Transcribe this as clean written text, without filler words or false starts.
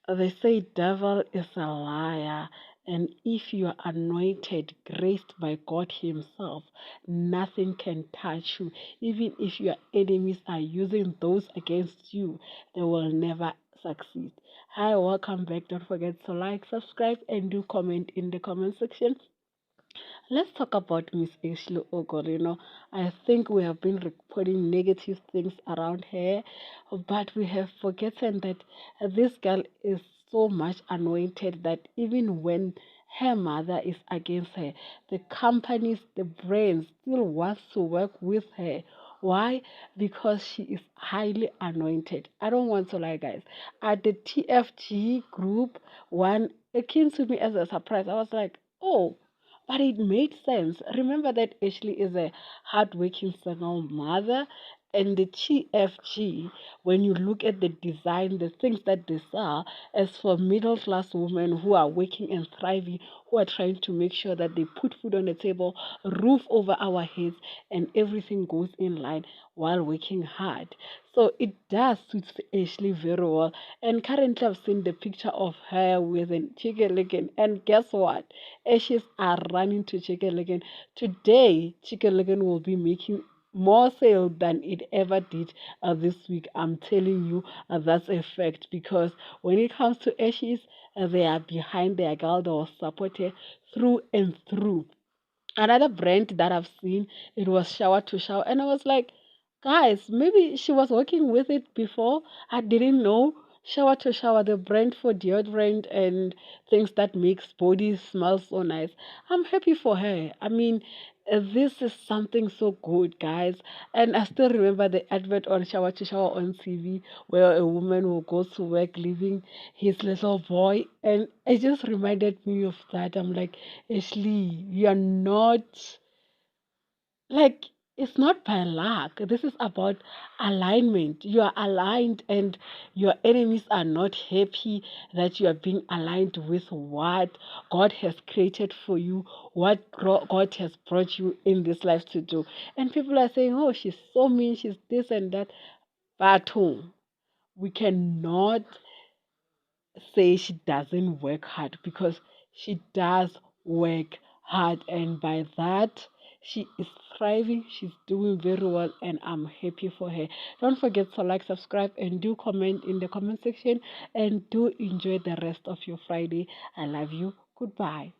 They say devil is a liar, and if you are anointed, graced by God Himself, nothing can touch you. Even if your enemies are using those against you, they will never succeed. Hi, welcome back. Don't forget to like, subscribe, and do comment in the comment section. Let's talk about Miss Ashley Ogor. I think we have been reporting negative things around her, but we have forgotten that this girl is so much anointed that even when her mother is against her, the companies, the brands still wants to work with her. Why? Because she is highly anointed. I don't want to lie, guys. At the TFG group, one it came to me as a surprise. I was like, oh, but it made sense. Remember that Ashley is a hardworking single mother, and the TFG, when you look at the design, the things that they sell, as for middle class women who are working and thriving, who are trying to make sure that they put food on the table, roof over our heads, and everything goes in line while working hard. So it does suit Ashley very well. And currently, I've seen the picture of her with a chicken leg, and guess what? Ashes are running to Chicken Licken. Today, Chicken Licken will be making more sales than it ever did this week. I'm telling you, that's a fact because when it comes to Ashes, they are behind their girl that was supported through and through. Another brand that I've seen, it was Shower to Shower, and I was like, guys, maybe she was working with it before. I didn't know. Shower to Shower, the brand for deodorant and things that makes body smell so nice. I'm happy for her. I mean, this is something so good, guys. And I still remember the advert on Shower to Shower on TV where a woman will go to work leaving his little boy. And it just reminded me of that. I'm like, Ashley, you're not like it's not by luck. This is about alignment. You are aligned, and your enemies are not happy that you are being aligned with what God has created for you, what God has brought you in this life to do. And people are saying, oh, she's so mean, she's this and that. But we cannot say she doesn't work hard because she does work hard, and by that she is thriving, she's doing very well, and I'm happy for her. Don't forget to like, subscribe, and do comment in the comment section, and do enjoy the rest of your Friday. I love you. Goodbye.